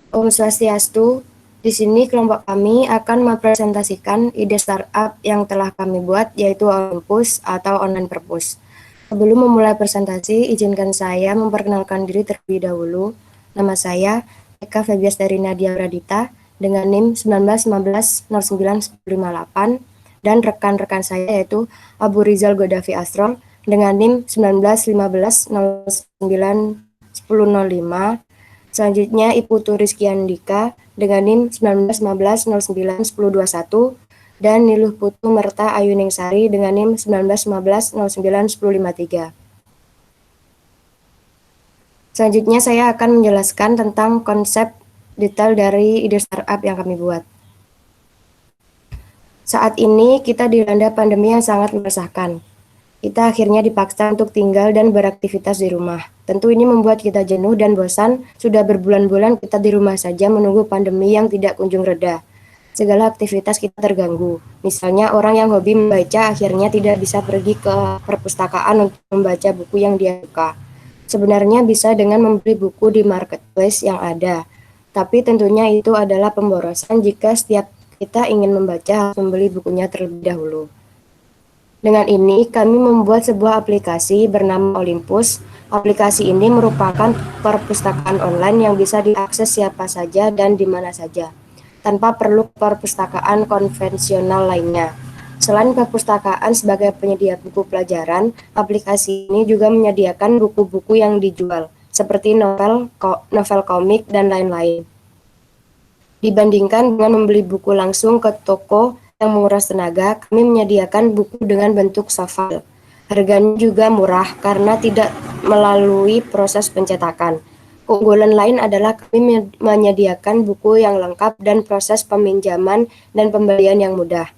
Om Swastiastu. Di sini kelompok kami akan mempresentasikan ide startup yang telah kami buat, yaitu Olympus atau Online Perpus. Sebelum memulai presentasi, izinkan saya memperkenalkan diri terlebih dahulu. Nama saya Eka Febias dari Nadia Pradita dengan NIM 19150958 dan rekan-rekan saya yaitu Abu Rizal Godavi Astrol dengan NIM 1915091005. Selanjutnya Iputu Rizky Andika dengan NIM 1915091021 dan Niluh Putu Merta Ayuningsari dengan NIM 1915091053. Selanjutnya saya akan menjelaskan tentang konsep detail dari ide startup yang kami buat. Saat ini kita dilanda pandemi yang sangat meresahkan. Kita akhirnya dipaksa untuk tinggal dan beraktivitas di rumah. Tentu ini membuat kita jenuh dan bosan. Sudah berbulan-bulan kita di rumah saja menunggu pandemi yang tidak kunjung reda. Segala aktivitas kita terganggu. Misalnya orang yang hobi membaca akhirnya tidak bisa pergi ke perpustakaan untuk membaca buku yang dia suka. Sebenarnya bisa dengan membeli buku di marketplace yang ada. Tapi tentunya itu adalah pemborosan jika setiap kita ingin membaca harus membeli bukunya terlebih dahulu. Dengan ini, kami membuat sebuah aplikasi bernama Olympus. Aplikasi ini merupakan perpustakaan online yang bisa diakses siapa saja dan di mana saja, tanpa perlu perpustakaan konvensional lainnya. Selain perpustakaan sebagai penyedia buku pelajaran, aplikasi ini juga menyediakan buku-buku yang dijual, seperti novel komik, dan lain-lain. Dibandingkan dengan membeli buku langsung ke toko yang menguras tenaga, kami menyediakan buku dengan bentuk soft file. Harganya juga murah karena tidak melalui proses pencetakan. Keunggulan lain adalah kami menyediakan buku yang lengkap dan proses peminjaman dan pembelian yang mudah.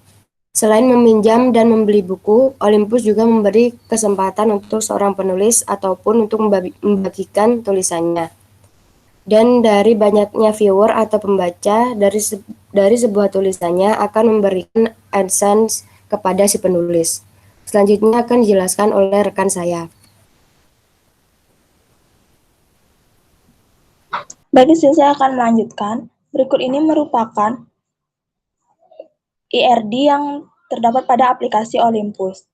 Selain meminjam dan membeli buku, Olympus juga memberi kesempatan untuk seorang penulis ataupun untuk membagikan tulisannya. Dan dari banyaknya viewer atau pembaca dari sebuah tulisannya akan memberikan AdSense kepada si penulis. Selanjutnya akan dijelaskan oleh rekan saya. Baik, saya akan melanjutkan. Berikut ini merupakan IRD yang terdapat pada aplikasi Olympus.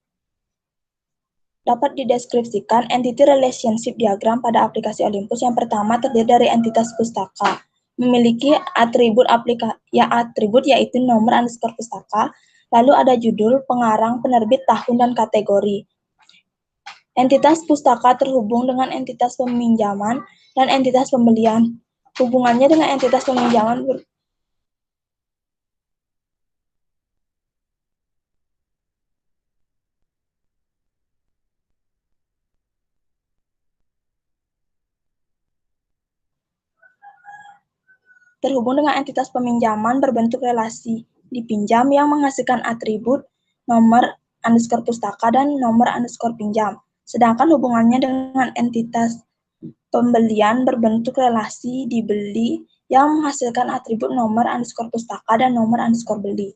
Dapat dideskripsikan entity relationship diagram pada aplikasi Olympus. Yang pertama terdiri dari entitas pustaka, memiliki atribut atribut yaitu nomor underscore pustaka, lalu ada judul, pengarang, penerbit, tahun, dan kategori. Entitas pustaka terhubung dengan entitas peminjaman dan entitas pembelian. Hubungannya dengan entitas peminjaman terhubung dengan entitas peminjaman berbentuk relasi dipinjam yang menghasilkan atribut nomor underscore pustaka dan nomor underscore pinjam. Sedangkan hubungannya dengan entitas pembelian berbentuk relasi dibeli yang menghasilkan atribut nomor underscore pustaka dan nomor underscore beli.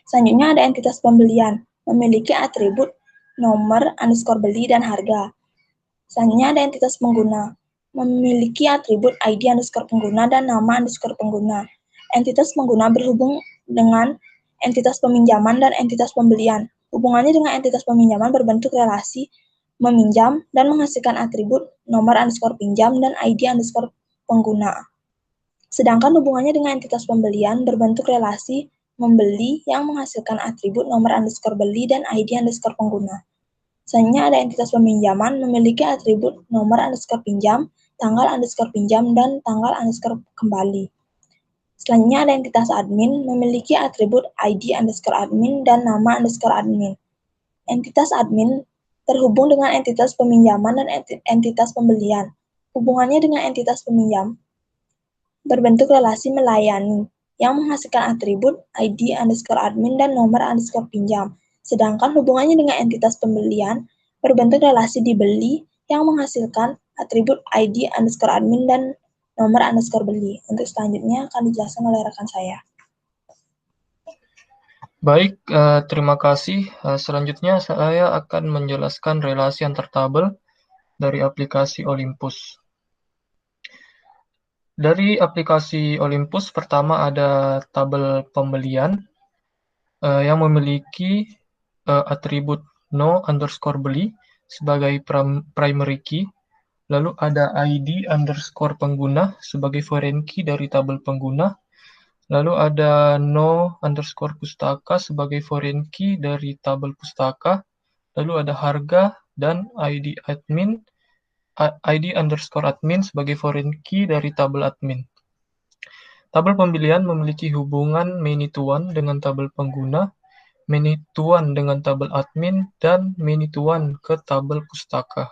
Selanjutnya ada entitas pembelian, memiliki atribut nomor underscore beli dan harga. Selanjutnya ada entitas pengguna, memiliki atribut ID underscore pengguna dan nama underscore pengguna. Entitas pengguna berhubung dengan entitas peminjaman dan entitas pembelian. Hubungannya dengan entitas peminjaman berbentuk relasi meminjam dan menghasilkan atribut nomor underscore pinjam dan ID underscore pengguna. Sedangkan hubungannya dengan entitas pembelian berbentuk relasi membeli yang menghasilkan atribut nomor underscore beli dan ID underscore pengguna. Selanjutnya ada entitas peminjaman memiliki atribut nomor underscore pinjam, tanggal underscore pinjam, dan tanggal underscore kembali. Selanjutnya ada entitas admin memiliki atribut ID underscore admin dan nama underscore admin. Entitas admin terhubung dengan entitas peminjaman dan entitas pembelian. Hubungannya dengan entitas peminjam berbentuk relasi melayani yang menghasilkan atribut ID underscore admin dan nomor underscore pinjam. Sedangkan hubungannya dengan entitas pembelian berbentuk relasi dibeli yang menghasilkan atribut ID underscore admin dan nomor underscore beli. Untuk selanjutnya akan dijelaskan oleh rekan saya. Baik, terima kasih. Selanjutnya saya akan menjelaskan relasi antar tabel dari aplikasi Olympus. Dari aplikasi Olympus, pertama ada tabel pembelian yang memiliki atribut no_beli sebagai primary key. Lalu ada ID_pengguna sebagai foreign key dari tabel pengguna. Lalu ada no_pustaka sebagai foreign key dari tabel pustaka. Lalu ada harga dan ID_admin sebagai foreign key dari tabel admin. Tabel pembelian memiliki hubungan many to one dengan tabel pengguna, many to one dengan tabel admin, dan many to one ke tabel pustaka.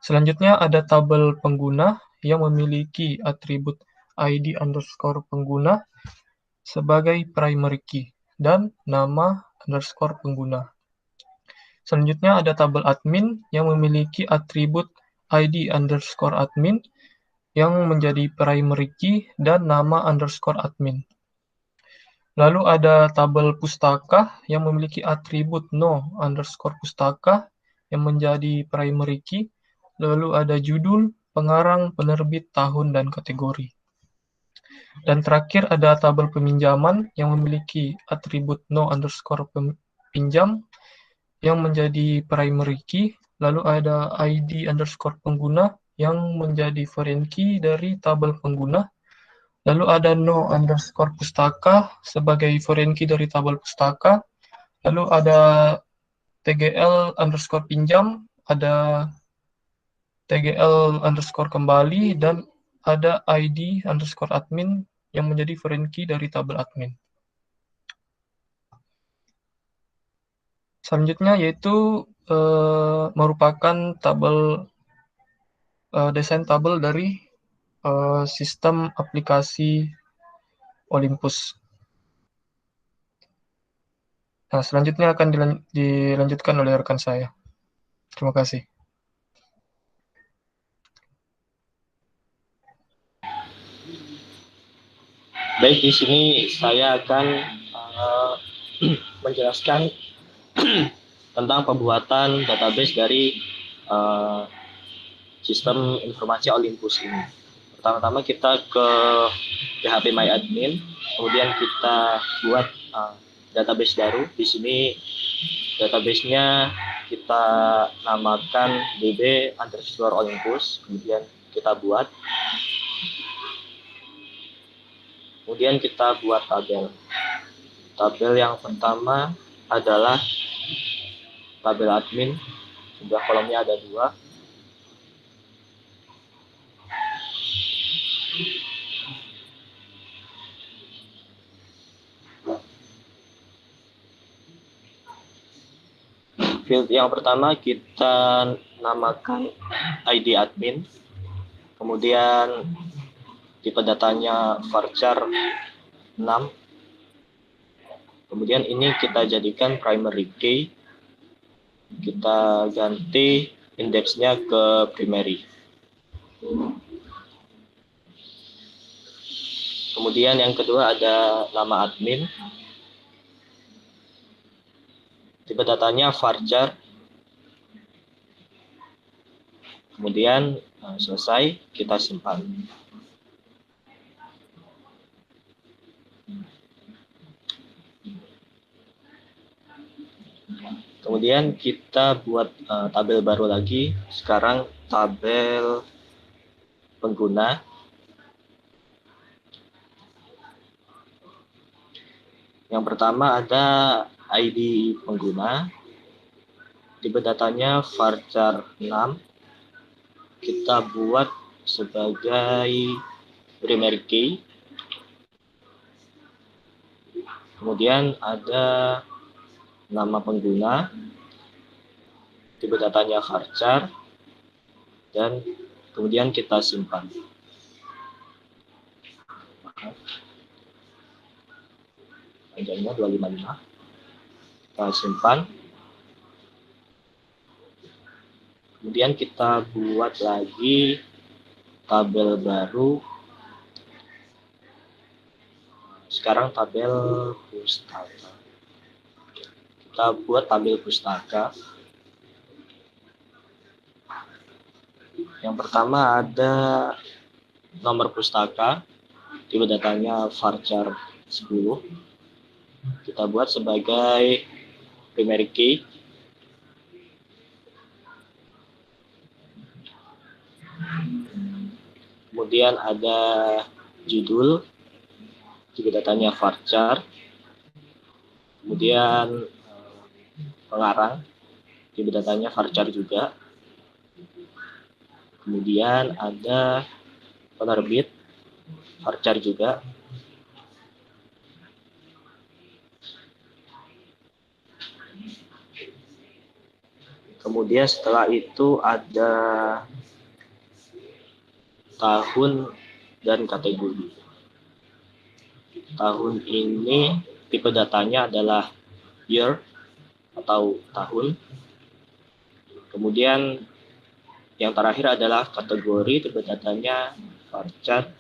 Selanjutnya ada tabel pengguna yang memiliki atribut ID_pengguna sebagai primary key dan nama underscore pengguna. Selanjutnya ada tabel admin yang memiliki atribut ID_admin yang menjadi primary key dan nama underscore admin. Lalu ada tabel pustaka yang memiliki atribut no_pustaka yang menjadi primary key. Lalu ada judul, pengarang, penerbit, tahun, dan kategori. Dan terakhir ada tabel peminjaman yang memiliki atribut no_pinjam yang menjadi primary key. Lalu ada ID_pengguna yang menjadi foreign key dari tabel pengguna. Lalu ada no_pustaka sebagai foreign key dari tabel pustaka. Lalu ada TGL_pinjam, ada TGL_kembali, dan ada ID_admin yang menjadi foreign key dari tabel admin. Selanjutnya yaitu merupakan tabel desain tabel dari sistem aplikasi Olympus. Nah, selanjutnya akan dilanjutkan oleh rekan saya. Terima kasih. Baik, di sini saya akan menjelaskan tentang pembuatan database dari sistem informasi Olympus ini. Pertama-tama kita ke PHP MyAdmin, kemudian kita buat database baru. Di sini database-nya kita namakan db_Olympus, kemudian kita buat. Kemudian kita buat tabel. Tabel yang pertama adalah tabel admin. Sudah kolomnya ada 2. Field yang pertama kita namakan ID admin. Kemudian tipe datanya varchar 6. Kemudian ini kita jadikan primary key. Kita ganti indeksnya ke primary. Kemudian yang kedua ada nama admin. Tipe datanya varchar. Kemudian selesai, kita simpan. Kemudian kita buat tabel baru lagi. Sekarang tabel pengguna. Yang pertama ada ID pengguna. Tipe datanya varchar 6. Kita buat sebagai primary key. Kemudian ada nama pengguna, tipe datanya varchar, dan kemudian kita simpan. Panjangnya 255. Kita simpan. Kemudian kita buat lagi tabel baru. Sekarang tabel pustaka. Kita buat tabel pustaka. Yang pertama ada nomor pustaka, tipe datanya varchar 10. Kita buat sebagai primary key. Kemudian ada judul, tipe datanya varchar. Kemudian pengarang, tipe datanya varchar juga. Kemudian ada penerbit, varchar juga. Kemudian setelah itu ada tahun dan kategori. Tahun ini tipe datanya adalah year atau tahun. Kemudian yang terakhir adalah kategori, tipe datanya varchar.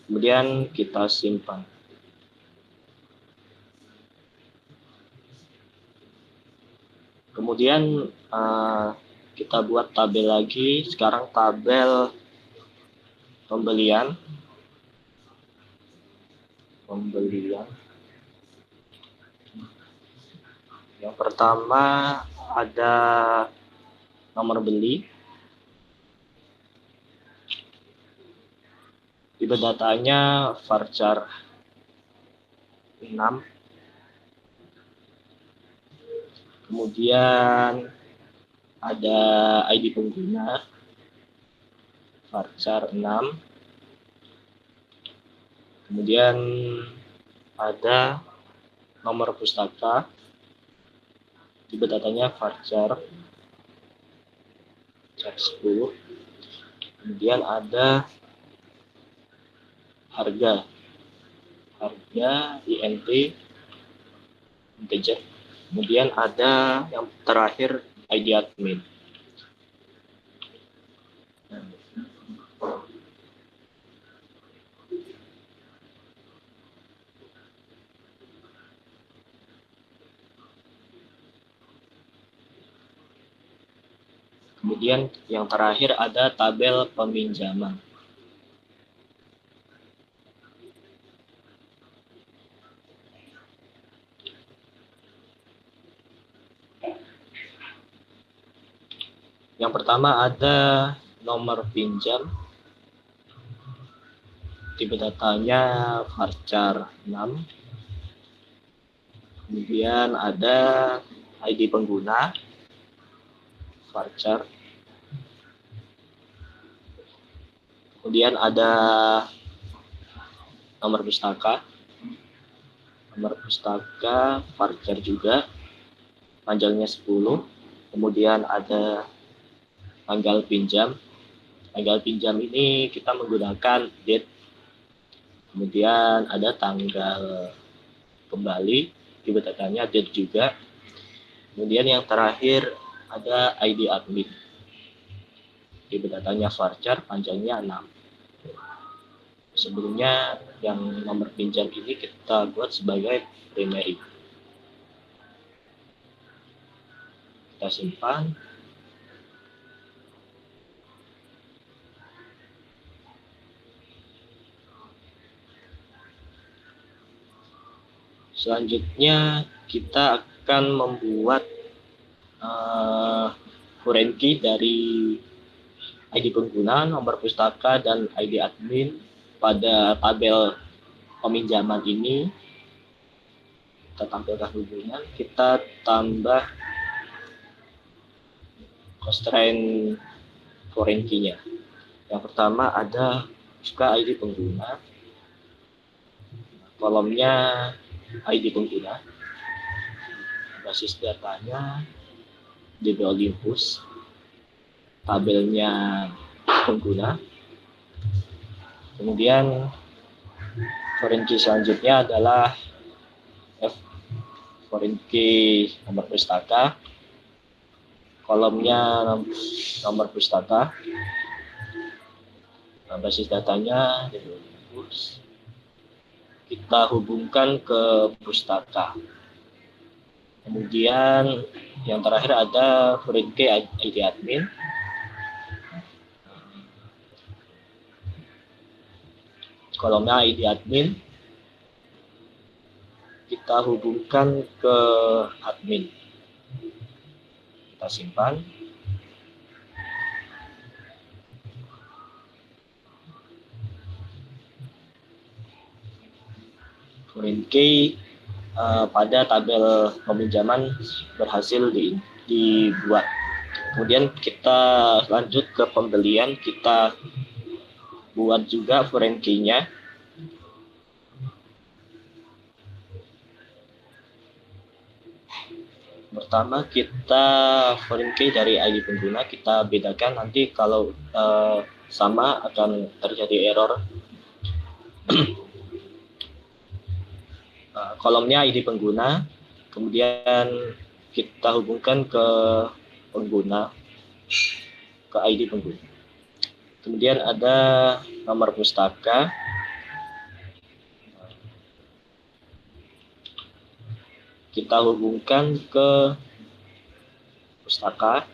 Kemudian kita simpan. Kemudian kita buat tabel lagi. Sekarang tabel pembelian. Yang pertama ada nomor beli. Tipe datanya varchar 6. Kemudian ada ID pengguna, varchar 6. Kemudian ada nomor pustaka, tipe datanya varchar 10. Kemudian ada harga INT integer. Kemudian ada yang terakhir ID admin. Kemudian yang terakhir ada tabel peminjaman. Yang pertama ada nomor pinjam, tipe datanya varchar 6. Kemudian ada ID pengguna, varchar. Kemudian ada nomor pustaka, varchar juga, panjangnya 10. Kemudian ada tanggal pinjam. Tanggal pinjam ini kita menggunakan date. Kemudian ada tanggal kembali, tipe datanya date juga. Kemudian yang terakhir ada ID admin. Tipe datanya varchar, panjangnya 6. Sebelumnya yang nomor pinjam ini kita buat sebagai primary. Kita simpan. Selanjutnya kita akan membuat foreign key dari ID pengguna, nomor pustaka, dan ID admin pada tabel peminjaman ini. Kita tampilkan hubungan, kita tambah constraint foreign key-nya. Yang pertama ada juga ID pengguna, kolomnya ID pengguna, basis datanya DB Olympus, tabelnya pengguna. Kemudian foreign key selanjutnya adalah foreign key nomor pustaka, kolomnya nomor pustaka, basis datanya DB Olympus. Kita hubungkan ke pustaka. Kemudian yang terakhir ada foreign key ID admin. kolomnya ID admin, kita hubungkan ke admin. Kita simpan. Foreign key pada tabel peminjaman berhasil dibuat. Kemudian kita lanjut ke pembelian, kita buat juga foreign key-nya. Pertama kita foreign key dari ID pengguna, kita bedakan, nanti kalau sama akan terjadi error. Kolomnya ID pengguna, kemudian kita hubungkan ke pengguna, ke ID pengguna. Kemudian ada nomor pustaka. Kita hubungkan ke pustaka.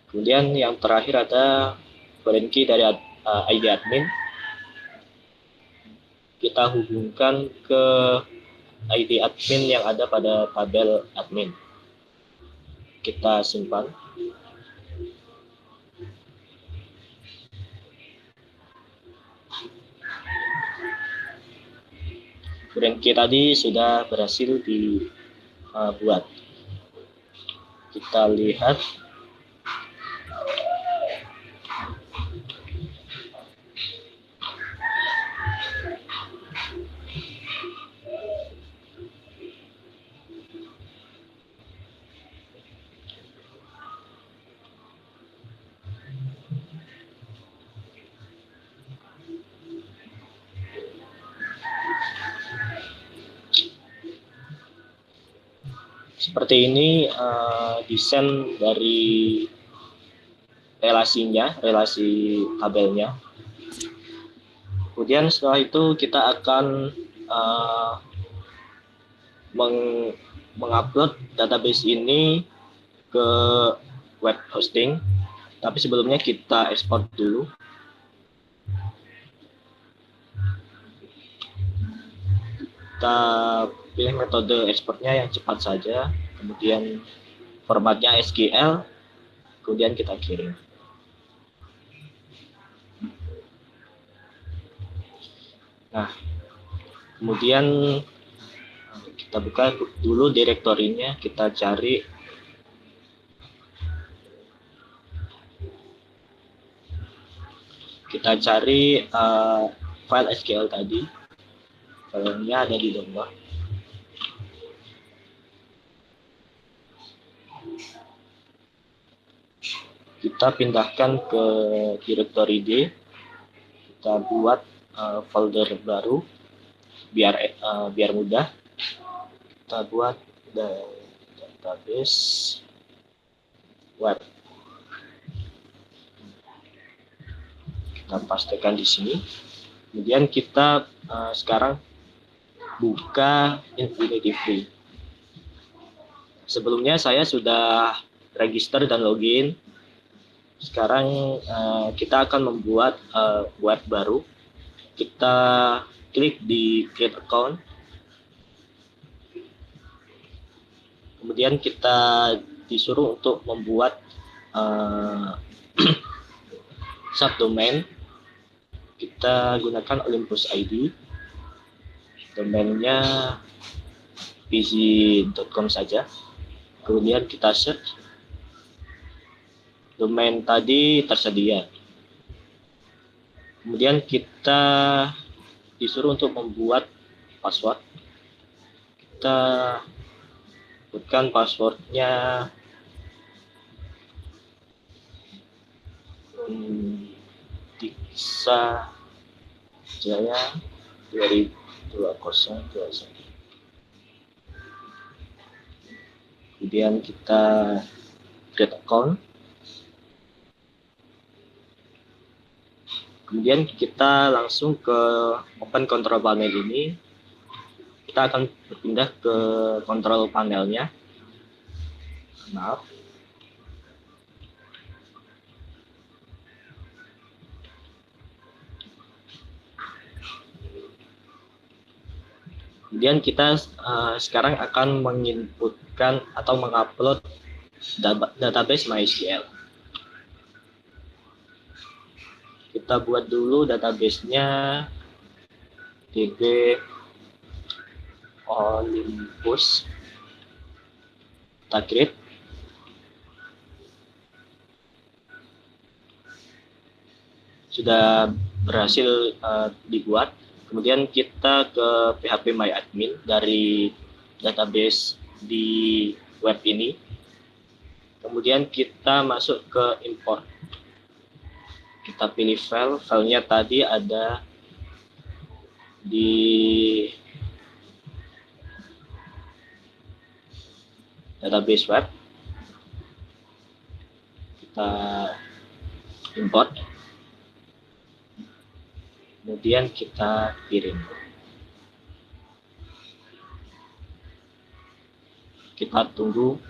Kemudian yang terakhir ada foreign key dari ID admin. Kita hubungkan ke ID admin yang ada pada tabel admin. Kita simpan. Foreign key tadi sudah berhasil dibuat. Kita lihat. Seperti ini desain dari relasinya, relasi tabelnya. Kemudian setelah itu kita akan mengupload database ini ke web hosting. Tapi sebelumnya kita ekspor dulu. Kita pilih metode ekspornya yang cepat saja, kemudian formatnya SQL, kemudian kita kirim. Nah, kemudian kita buka dulu direktorinya, kita cari file SQL tadi. Filenya ada di download. Kita pindahkan ke direktori D. Kita buat folder baru biar mudah. Kita buat database web. Kita pastikan di sini. Kemudian kita sekarang buka Infinity Free. Sebelumnya saya sudah register dan login. Sekarang kita akan membuat web baru. Kita klik di Create Account. Kemudian kita disuruh untuk membuat subdomain. Kita gunakan Olympus ID. Domainnya pc.com saja. Kemudian kita search. Domain tadi tersedia. Kemudian kita disuruh untuk membuat password. Kita buatkan passwordnya Diksa Jaya 2021. Kemudian kita create account. Kemudian kita langsung ke open control panel ini. Kita akan berpindah ke control panelnya. Maaf. Kemudian kita sekarang akan menginputkan atau mengupload database MySQL. Kita buat dulu database-nya db Olympus. Kita create. Sudah berhasil dibuat. Kemudian kita ke phpMyAdmin dari database di web ini. Kemudian kita masuk ke import. Kita pilih file. Filenya tadi ada di database web. Kita import. Kemudian kita kirim. Kita tunggu.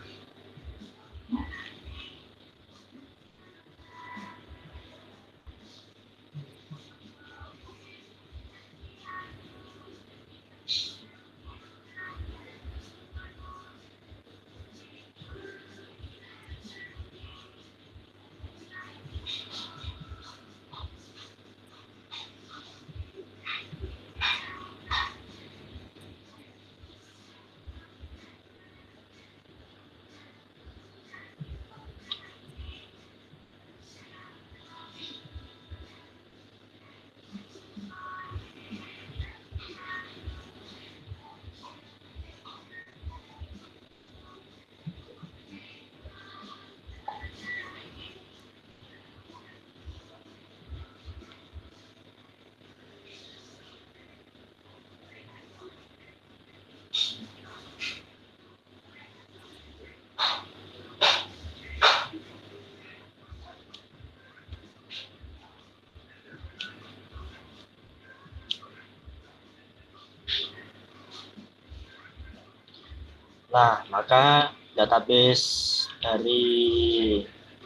Nah, maka database dari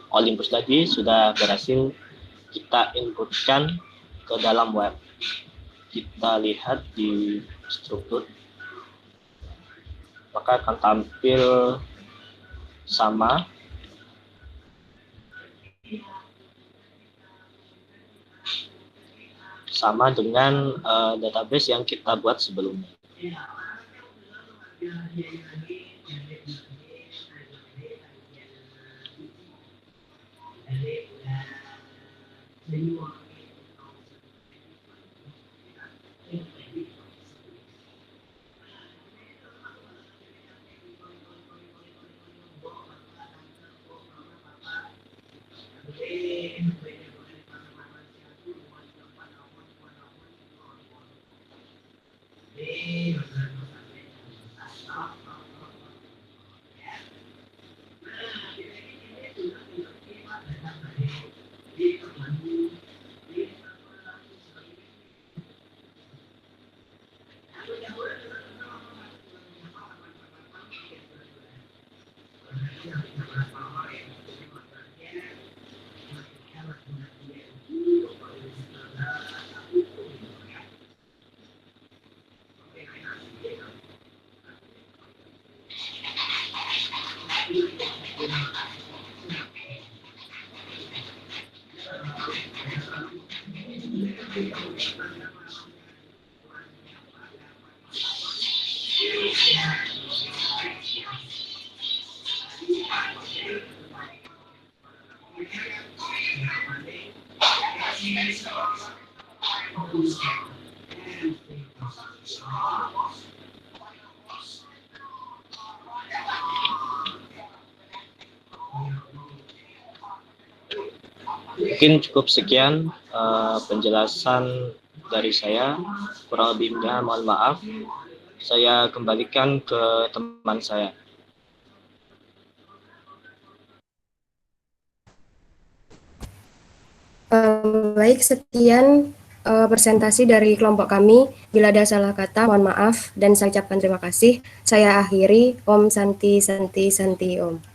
Olympus tadi sudah berhasil kita inputkan ke dalam web. Kita lihat di struktur, maka akan tampil sama dengan database yang kita buat sebelumnya. Mungkin cukup sekian penjelasan dari saya. Kurang lebihnya mohon maaf. Saya kembalikan ke teman saya. Baik, sekian presentasi dari kelompok kami. Bila ada salah kata, mohon maaf dan saya ucapkan terima kasih. Saya akhiri. Om Santi Santi Santi Om.